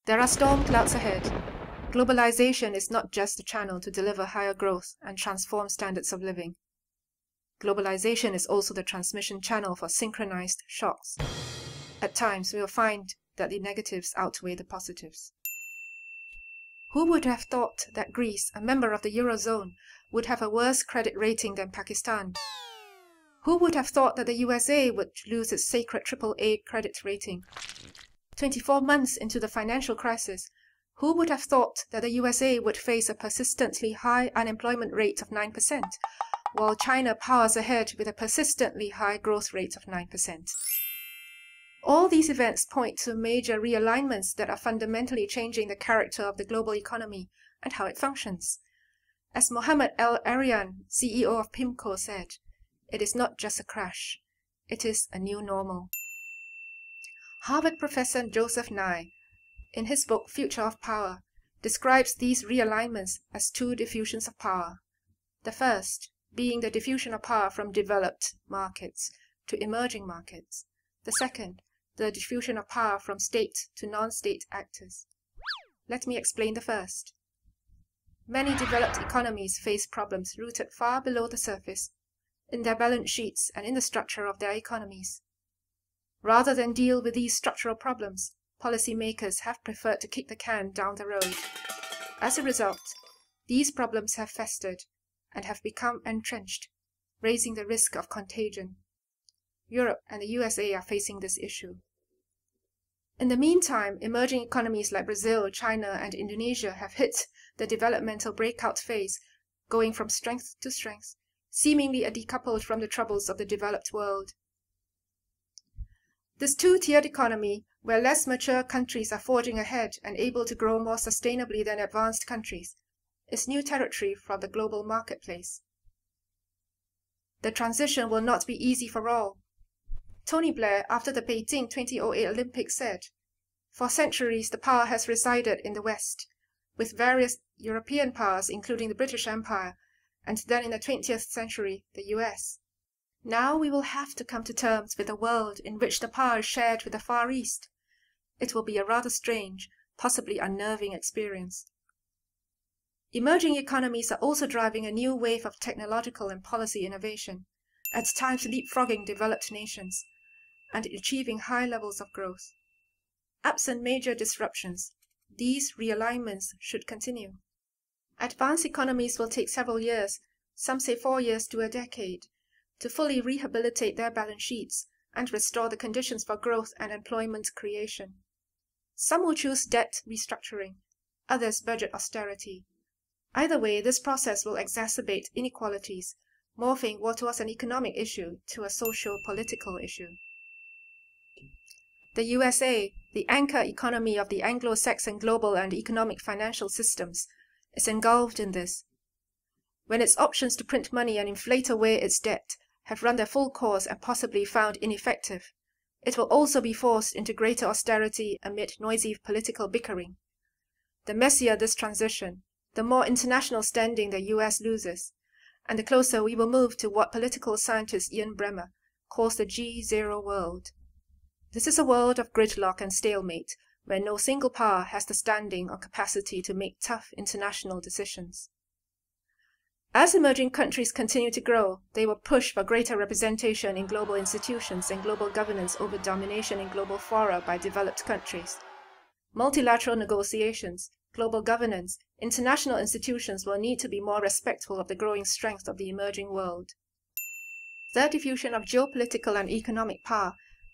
There are storm clouds ahead. Globalization is not just a channel to deliver higher growth and transform standards of living. Globalization is also the transmission channel for synchronized shocks. At times, we will find that the negatives outweigh the positives. Who would have thought that Greece, a member of the Eurozone, would have a worse credit rating than Pakistan? Who would have thought that the USA would lose its sacred AAA credit rating? 24 months into the financial crisis, who would have thought that the USA would face a persistently high unemployment rate of 9%, while China powers ahead with a persistently high growth rate of 9%? All these events point to major realignments that are fundamentally changing the character of the global economy and how it functions. As Mohamed El-Erian, CEO of PIMCO, said, it is not just a crash, it is a new normal. Harvard professor Joseph Nye, in his book Future of Power, describes these realignments as two diffusions of power. The first being the diffusion of power from developed markets to emerging markets. The second, the diffusion of power from state to non-state actors. Let me explain the first. Many developed economies face problems rooted far below the surface, in their balance sheets and in the structure of their economies. Rather than deal with these structural problems, policymakers have preferred to kick the can down the road. As a result, these problems have festered and have become entrenched, raising the risk of contagion. Europe and the USA are facing this issue. In the meantime, emerging economies like Brazil, China, and Indonesia have hit the developmental breakout phase, going from strength to strength, seemingly decoupled from the troubles of the developed world. This two-tiered economy, where less mature countries are forging ahead and able to grow more sustainably than advanced countries, is new territory for the global marketplace. The transition will not be easy for all. Tony Blair, after the Beijing 2008 Olympics, said, "For centuries the power has resided in the West, with various European powers including the British Empire, and then in the 20th century the US. Now we will have to come to terms with a world in which the power is shared with the Far East. It will be a rather strange, possibly unnerving experience." Emerging economies are also driving a new wave of technological and policy innovation, at times leapfrogging developed nations, and achieving high levels of growth. Absent major disruptions, these realignments should continue. Advanced economies will take several years, some say 4 years to a decade, to fully rehabilitate their balance sheets and restore the conditions for growth and employment creation. Some will choose debt restructuring, others budget austerity. Either way, this process will exacerbate inequalities, morphing what was an economic issue to a socio-political issue. The USA, the anchor economy of the Anglo-Saxon global and economic financial systems, is engulfed in this. When its options to print money and inflate away its debt have run their full course and possibly found ineffective, it will also be forced into greater austerity amid noisy political bickering. The messier this transition, the more international standing the US loses, and the closer we will move to what political scientist Ian Bremmer calls the G0 world. This is a world of gridlock and stalemate, where no single power has the standing or capacity to make tough international decisions. As emerging countries continue to grow, they will push for greater representation in global institutions and global governance over domination in global fora by developed countries. Multilateral negotiations, global governance, international institutions will need to be more respectful of the growing strength of the emerging world. The diffusion of geopolitical and economic power,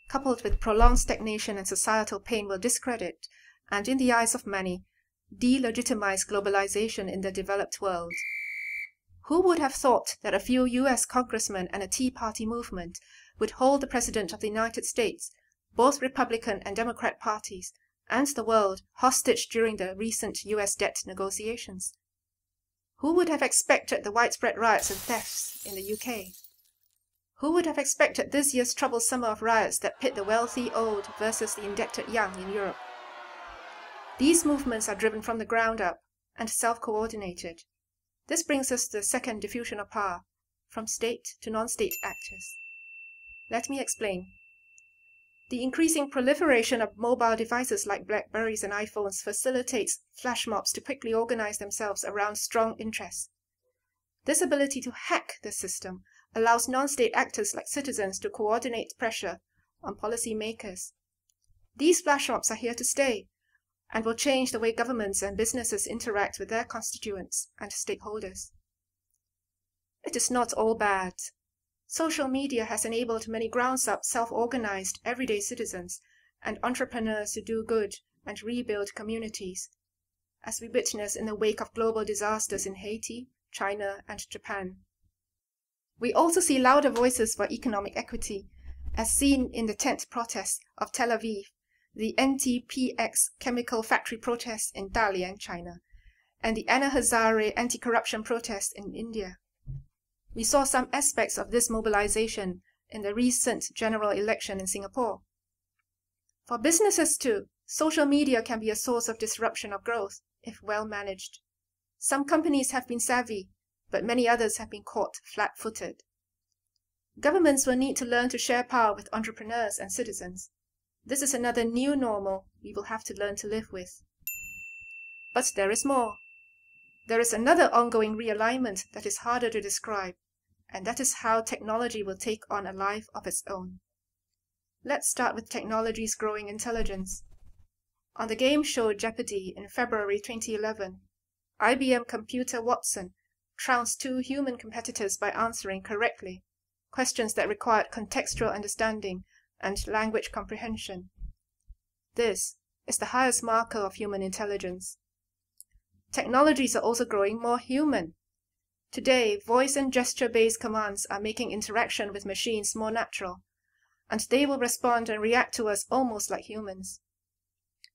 coupled with prolonged stagnation and societal pain, will discredit, and in the eyes of many, delegitimize globalization in the developed world. Who would have thought that a few US congressmen and a Tea Party movement would hold the President of the United States, both Republican and Democrat parties, and the world hostage during the recent US debt negotiations? Who would have expected the widespread riots and thefts in the UK? Who would have expected this year's troubled summer of riots that pit the wealthy old versus the indebted young in Europe? These movements are driven from the ground up and self-coordinated. This brings us to the second diffusion of power, from state to non-state actors. Let me explain. The increasing proliferation of mobile devices like Blackberries and iPhones facilitates flash mobs to quickly organize themselves around strong interests. This ability to hack the system allows non-state actors like citizens to coordinate pressure on policymakers. These flash mobs are here to stay and will change the way governments and businesses interact with their constituents and stakeholders. It is not all bad. Social media has enabled many grounds-up, self-organized, everyday citizens and entrepreneurs to do good and rebuild communities, as we witness in the wake of global disasters in Haiti, China, and Japan. We also see louder voices for economic equity, as seen in the tent protests of Tel Aviv, the NTPX chemical factory protests in Dalian, China, and the Anna Hazare anti-corruption protests in India. We saw some aspects of this mobilization in the recent general election in Singapore. For businesses too, social media can be a source of disruption of growth if well managed. Some companies have been savvy, but many others have been caught flat-footed. Governments will need to learn to share power with entrepreneurs and citizens. This is another new normal we will have to learn to live with. But there is more. There is another ongoing realignment that is harder to describe, and that is how technology will take on a life of its own. Let's start with technology's growing intelligence. On the game show Jeopardy in February 2011, IBM computer Watson trounced two human competitors by answering correctly questions that required contextual understanding and language comprehension. This is the highest marker of human intelligence. Technologies are also growing more human. Today, voice and gesture-based commands are making interaction with machines more natural, and they will respond and react to us almost like humans.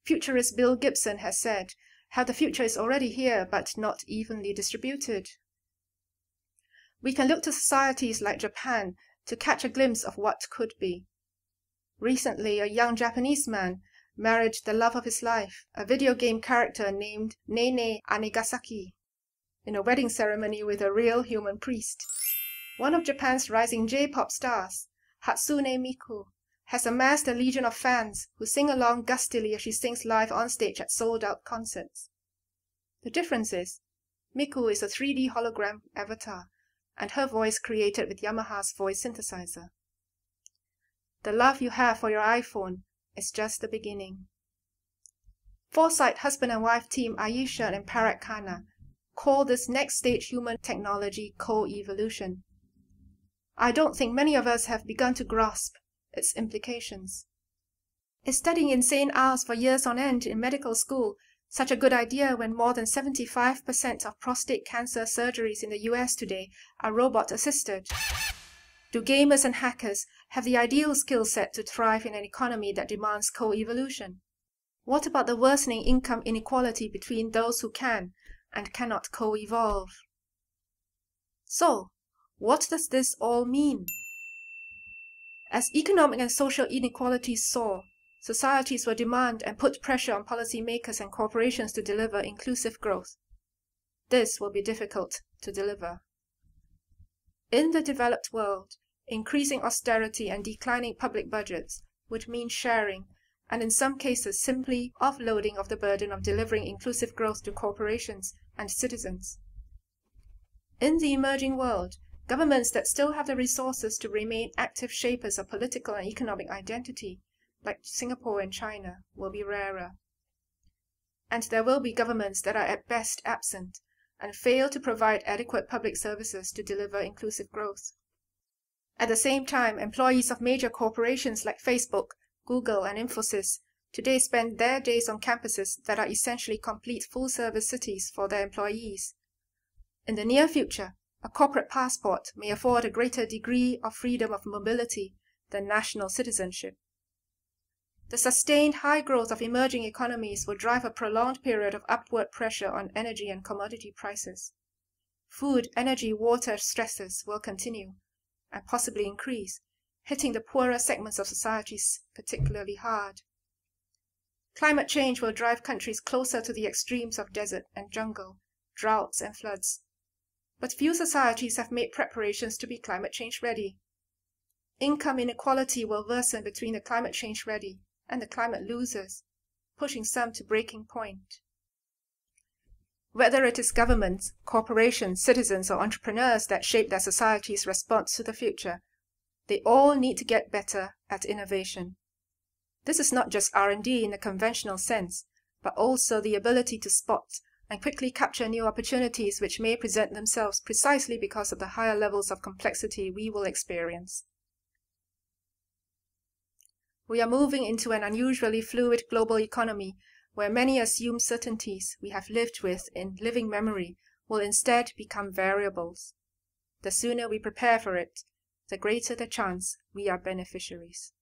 Futurist Bill Gibson has said how the future is already here but not evenly distributed. We can look to societies like Japan to catch a glimpse of what could be. Recently, a young Japanese man married the love of his life, a video game character named Nene Anegasaki, in a wedding ceremony with a real human priest. One of Japan's rising J-pop stars, Hatsune Miku, has amassed a legion of fans who sing along gustily as she sings live on stage at sold-out concerts. The difference is, Miku is a 3D hologram avatar, and her voice created with Yamaha's voice synthesizer. The love you have for your iPhone is just the beginning. Foresight husband and wife team Ayesha and Parag Khanna call this next stage human technology co-evolution. I don't think many of us have begun to grasp its implications. Is studying insane hours for years on end in medical school such a good idea when more than 75% of prostate cancer surgeries in the US today are robot-assisted? Do gamers and hackers have the ideal skill set to thrive in an economy that demands co-evolution? What about the worsening income inequality between those who can and cannot co-evolve? So, what does this all mean? As economic and social inequalities soar, societies will demand and put pressure on policymakers and corporations to deliver inclusive growth. This will be difficult to deliver. In the developed world, increasing austerity and declining public budgets would mean sharing, and in some cases simply offloading of the burden of delivering inclusive growth to corporations and citizens. In the emerging world, governments that still have the resources to remain active shapers of political and economic identity, like Singapore and China, will be rarer. And there will be governments that are at best absent and fail to provide adequate public services to deliver inclusive growth. At the same time, employees of major corporations like Facebook, Google, and Infosys today spend their days on campuses that are essentially complete full-service cities for their employees. In the near future, a corporate passport may afford a greater degree of freedom of mobility than national citizenship. The sustained high growth of emerging economies will drive a prolonged period of upward pressure on energy and commodity prices. Food, energy, water stresses will continue, and possibly increase, hitting the poorer segments of societies particularly hard. Climate change will drive countries closer to the extremes of desert and jungle, droughts and floods. But few societies have made preparations to be climate change ready. Income inequality will worsen between the climate change ready and the climate losers, pushing some to breaking point. Whether it is governments, corporations, citizens, or entrepreneurs that shape their society's response to the future, they all need to get better at innovation. This is not just R&D in the conventional sense, but also the ability to spot and quickly capture new opportunities which may present themselves precisely because of the higher levels of complexity we will experience. We are moving into an unusually fluid global economy where many assumed certainties we have lived with in living memory will instead become variables. The sooner we prepare for it, the greater the chance we are beneficiaries.